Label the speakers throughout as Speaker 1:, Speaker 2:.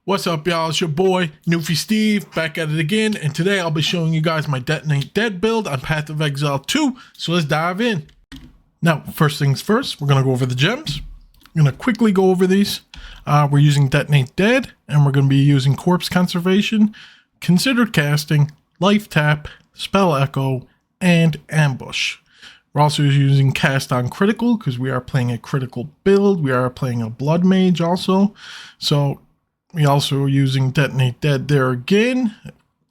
Speaker 1: What's up, y'all? It's your boy, Newfie Steve, back at it again, and today I'll be showing you guys my Detonate Dead build on Path of Exile 2, so let's dive in. Now, first things first, we're going to go over the gems. I'm going to quickly go over these. We're using Detonate Dead, and we're going to be using Corpse Conservation, Considered Casting, Life Tap, Spell Echo, and Ambush. We're also using Cast on Critical, because we are playing a critical build. We are playing a Blood Mage also, so we also are using Detonate Dead there again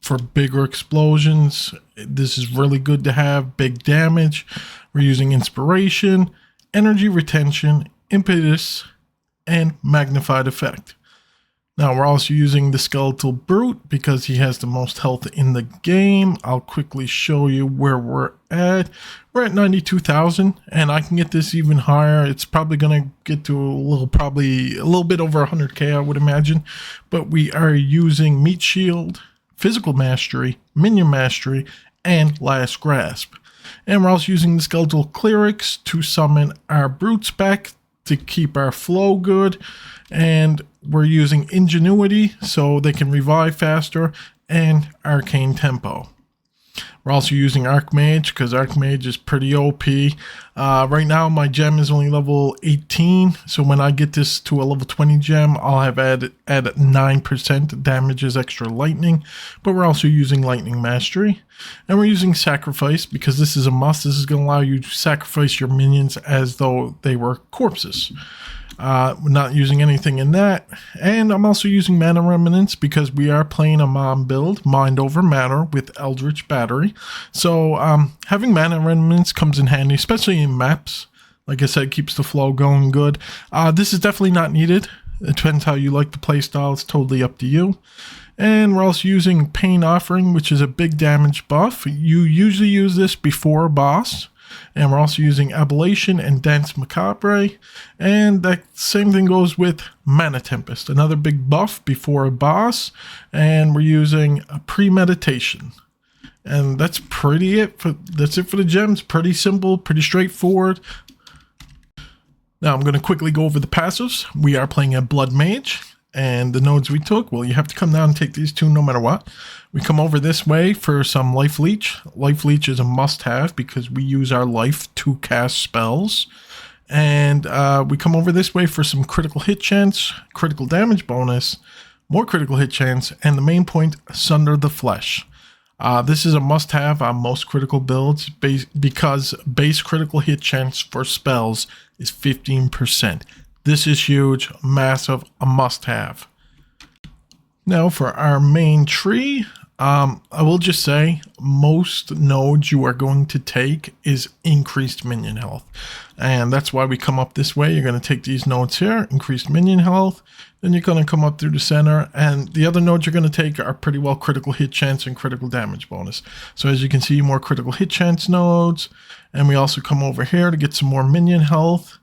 Speaker 1: for bigger explosions. This is really good to have, big damage. We're using Inspiration, Energy Retention, Impetus, and Magnified Effect. Now we're also using the Skeletal Brute because he has the most health in the game. I'll quickly show you where we're at. We're at 92,000 and I can get this even higher. It's probably going to get to probably a little bit over 100k, I would imagine. But we are using Meat Shield, Physical Mastery, Minion Mastery, and Last Grasp. And we're also using the Skeletal Clerics to summon our brutes back to keep our flow good. And we're using Ingenuity so they can revive faster, and Arcane Tempo. We're also using Archmage because Archmage is pretty OP. Right now my gem is only level 18, so when I get this to a level 20 gem, I'll have added 9% damage as extra lightning. But we're also using Lightning Mastery. And we're using Sacrifice because this is a must. This is going to allow you to sacrifice your minions as though they were corpses. We're not using anything in that. And I'm also using Mana Remnants because we are playing a MOM build, Mind Over Matter, with Eldritch Battery. So having Mana Remnants comes in handy, especially in maps. Like I said, keeps the flow going good. This is definitely not needed. It depends how you like the playstyle. It's totally up to you. And we're also using Pain Offering, which is a big damage buff. You usually use this before a boss. And we're also using Ablation and Dance Macabre. And that same thing goes with Mana Tempest, another big buff before a boss. And we're using a Premeditation. And that's it for the gems. Pretty simple, pretty straightforward. Now I'm going to quickly go over the passives. We are playing a Blood Mage. And the nodes we took, well, you have to come down and take these two no matter what. We come over this way for some Life Leech. Life Leech is a must-have because we use our life to cast spells. And we come over this way for some critical hit chance, critical damage bonus, more critical hit chance, and the main point, Sunder the Flesh. This is a must-have on most critical builds because base critical hit chance for spells is 15%. This is huge, massive, a must-have. Now for our main tree, I will just say most nodes you are going to take is increased minion health. And that's why we come up this way. You're going to take these nodes here, increased minion health. Then you're going to come up through the center. And the other nodes you're going to take are pretty well critical hit chance and critical damage bonus. So as you can see, more critical hit chance nodes. And we also come over here to get some more minion health.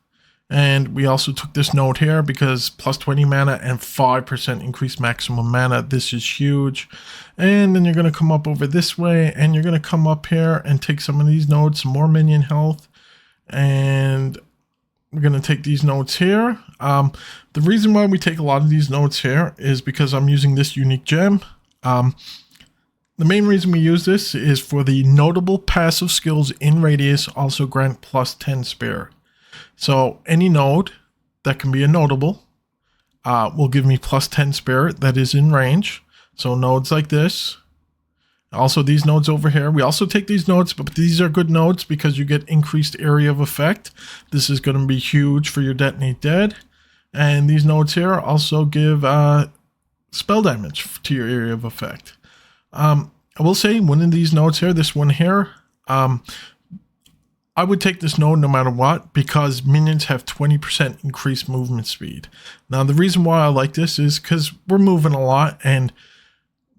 Speaker 1: And we also took this node here because plus 20 mana and 5% increased maximum mana. This is huge. And then you're going to come up over this way and you're going to come up here and take some of these nodes, some more minion health. And we're going to take these nodes here. The reason why we take a lot of these nodes here is because I'm using this unique gem. The main reason we use this is for the notable passive skills in radius also grant plus 10 spare. So any node that can be a notable will give me plus 10 spirit that is in range. So nodes like this. Also these nodes over here. We also take these nodes, but these are good nodes because you get increased area of effect. This is going to be huge for your Detonate Dead. And these nodes here also give spell damage to your area of effect. I will say one of these nodes here, this one here, I would take this node no matter what because minions have 20% increased movement speed. Now the reason why I like this is because we're moving a lot, and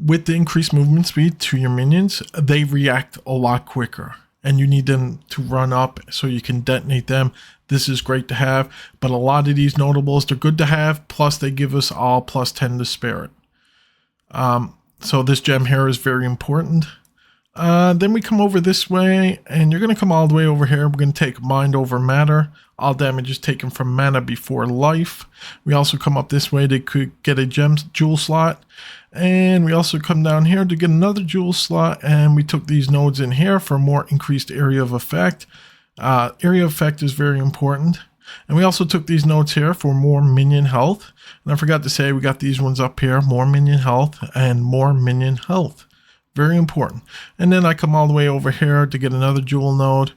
Speaker 1: with the increased movement speed to your minions, they react a lot quicker and you need them to run up so you can detonate them. This is great to have, but a lot of these notables, they're good to have, plus they give us all plus 10 to spirit. So this gem here is very important. Then we come over this way, and you're going to come all the way over here. We're going to take Mind Over Matter. All damage is taken from mana before life. We also come up this way to get a jewel slot. And we also come down here to get another jewel slot. And we took these nodes in here for more increased area of effect. Area of effect is very important. And we also took these nodes here for more minion health. And I forgot to say, we got these ones up here, more minion health and more minion health. Very important. And then I come all the way over here to get another jewel node.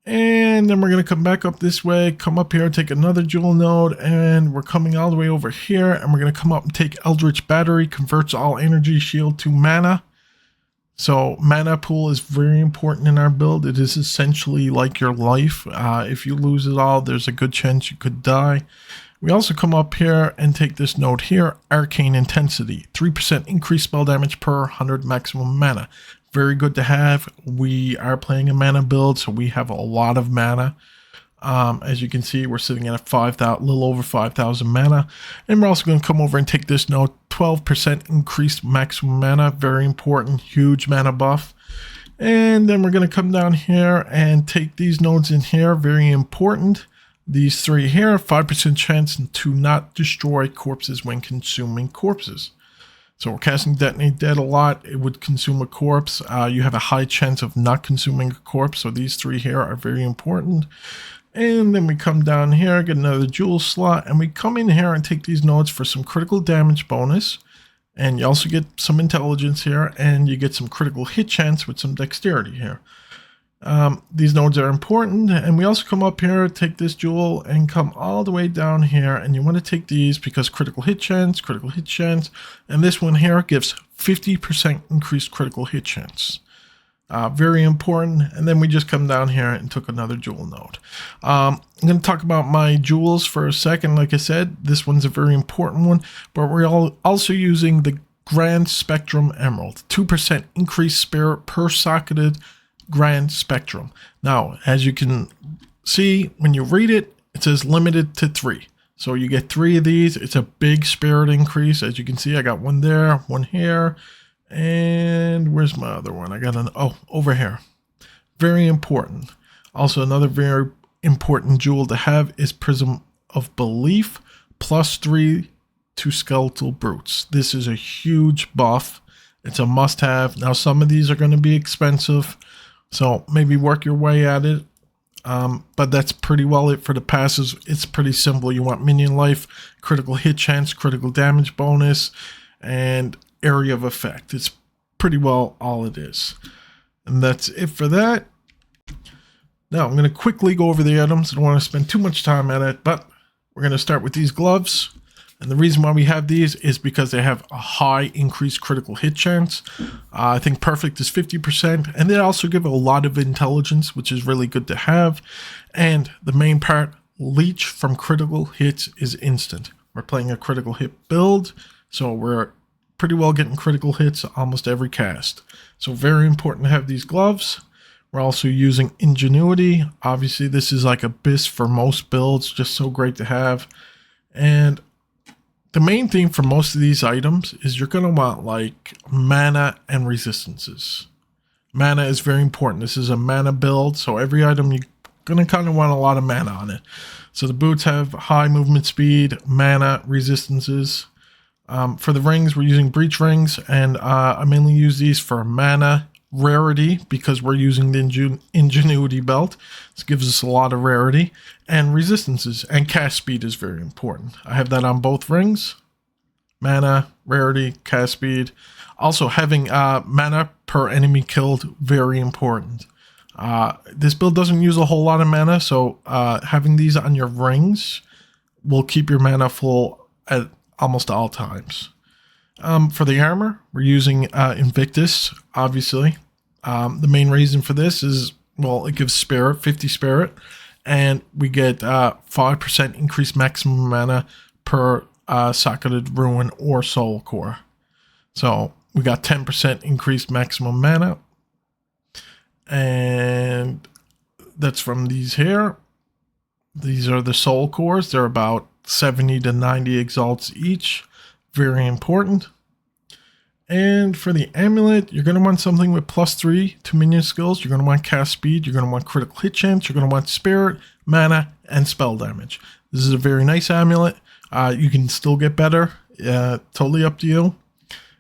Speaker 1: And then we're going to come back up this way, come up here, take another jewel node, and we're coming all the way over here, and we're going to come up and take Eldritch Battery, converts all energy shield to mana. So mana pool is very important in our build. It is essentially like your life. If you lose it all, there's a good chance you could die. We also come up here and take this node here, Arcane Intensity, 3% increased spell damage per 100 maximum mana. Very good to have. We are playing a mana build, so we have a lot of mana. As you can see, we're sitting at a little over 5,000 mana. And we're also going to come over and take this node, 12% increased maximum mana. Very important, huge mana buff. And then we're going to come down here and take these nodes in here. Very important. These three here, 5% chance to not destroy corpses when consuming corpses. So we're casting Detonate Dead a lot. It would consume a corpse. You have a high chance of not consuming a corpse. So these three here are very important. And then we come down here, get another jewel slot, and we come in here and take these nodes for some critical damage bonus. And you also get some intelligence here, and you get some critical hit chance with some dexterity here. These nodes are important, and we also come up here, take this jewel, and come all the way down here, and you want to take these because critical hit chance, and this one here gives 50% increased critical hit chance. Very important. And then we just come down here and took another jewel node. I'm going to talk about my jewels for a second. Like I said, this one's a very important one, but we're also using the Grand Spectrum Emerald, 2% increased spirit per socketed Grand Spectrum. Now, as you can see, when you read it, it says limited to 3. So you get 3 of these. It's a big spirit increase. As you can see, I got one there, one here, and where's my other one? I got over here. Very important. Also, another very important jewel to have is Prism of Belief, +3 to Skeletal Brutes. This is a huge buff. It's a must-have. Now, some of these are going to be expensive, so maybe work your way at it. But that's pretty well it for the passes. It's pretty simple. You want minion life, critical hit chance, critical damage bonus, and area of effect. It's pretty well all it is. And that's it for that. Now, I'm going to quickly go over the items. I don't want to spend too much time at it, but we're going to start with these gloves. And the reason why we have these is because they have a high increased critical hit chance. I think perfect is 50%. And they also give a lot of intelligence, which is really good to have. And the main part, leech from critical hits is instant. We're playing a critical hit build, so we're pretty well getting critical hits almost every cast. So very important to have these gloves. We're also using Ingenuity. Obviously, this is like a BIS for most builds, just so great to have. And the main thing for most of these items is you're going to want like mana and resistances. Mana is very important. This is a mana build, so every item you're going to kind of want a lot of mana on it. So the boots have high movement speed, mana, resistances. For the rings, we're using breach rings, and I mainly use these for mana, rarity, because we're using the Ingenuity belt. This gives us a lot of rarity, and resistances, and cast speed is very important. I have that on both rings. Mana, rarity, cast speed. Also having mana per enemy killed, very important. This build doesn't use a whole lot of mana, so having these on your rings will keep your mana full at almost all times. For the armor, we're using Invictus, obviously. The main reason for this is, well, it gives spirit, 50 spirit, and we get 5% increased maximum mana per socketed ruin or soul core. So we got 10% increased maximum mana, and that's from these here. These are the soul cores. They're about 70 to 90 exalts each. Very important. And for the amulet, you're going to want something with +3 to minion skills. You're going to want cast speed. You're going to want critical hit chance. You're going to want spirit, mana, and spell damage. This is a very nice amulet. You can still get better. Totally up to you.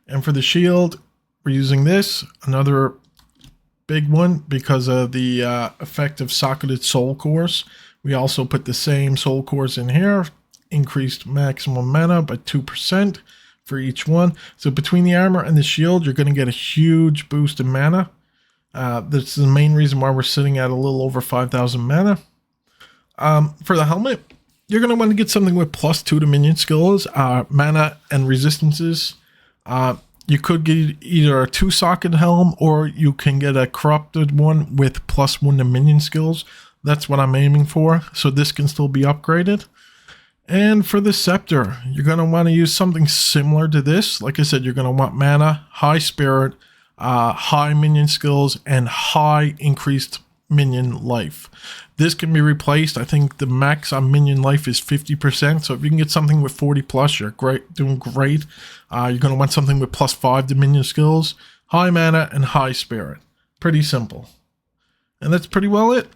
Speaker 1: And for the shield, we're using this. Another big one because of the effect of socketed soul cores. We also put the same soul cores in here. Increased maximum mana by 2%. For each one. So between the armor and the shield, you're going to get a huge boost in mana. This is the main reason why we're sitting at a little over 5,000 mana. For the helmet, you're going to want to get something with +2 to minion skills, mana, and resistances. You could get either a 2-socket helm, or you can get a corrupted one with +1 to minion skills. That's what I'm aiming for. So this can still be upgraded. And for the scepter, you're going to want to use something similar to this. Like I said, you're going to want mana, high spirit, high minion skills, and high increased minion life. This can be replaced. I think the max on minion life is 50%. So if you can get something with 40 plus, you're doing great. You're going to want something with +5 to minion skills, high mana, and high spirit. Pretty simple. And that's pretty well it.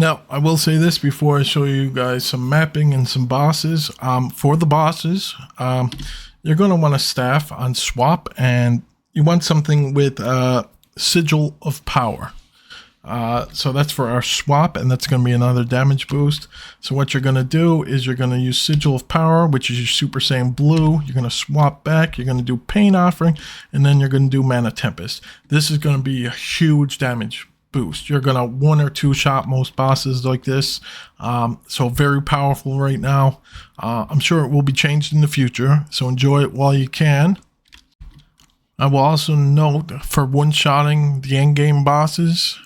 Speaker 1: Now, I will say this before I show you guys some mapping and some bosses. For the bosses, you're going to want a staff on swap, and you want something with Sigil of Power. So that's for our swap, and that's going to be another damage boost. So what you're going to do is you're going to use Sigil of Power, which is your Super Saiyan Blue. You're going to swap back. You're going to do Pain Offering, and then you're going to do Mana Tempest. This is going to be a huge damage boost. You're gonna 1 or 2 shot most bosses like this. So very powerful right now. I'm sure it will be changed in the future, so enjoy it while you can. I will also note, for one-shotting the endgame bosses,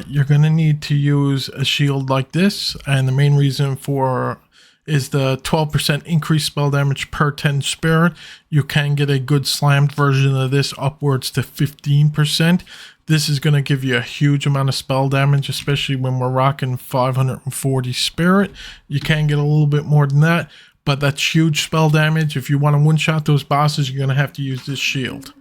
Speaker 1: you're gonna need to use a shield like this, and the main reason for is the 12% increased spell damage per 10 spirit. You can get a good slammed version of this upwards to 15%. This is going to give you a huge amount of spell damage, especially when we're rocking 540 spirit. You can get a little bit more than that, but that's huge spell damage. If you want to one-shot those bosses, you're going to have to use this shield.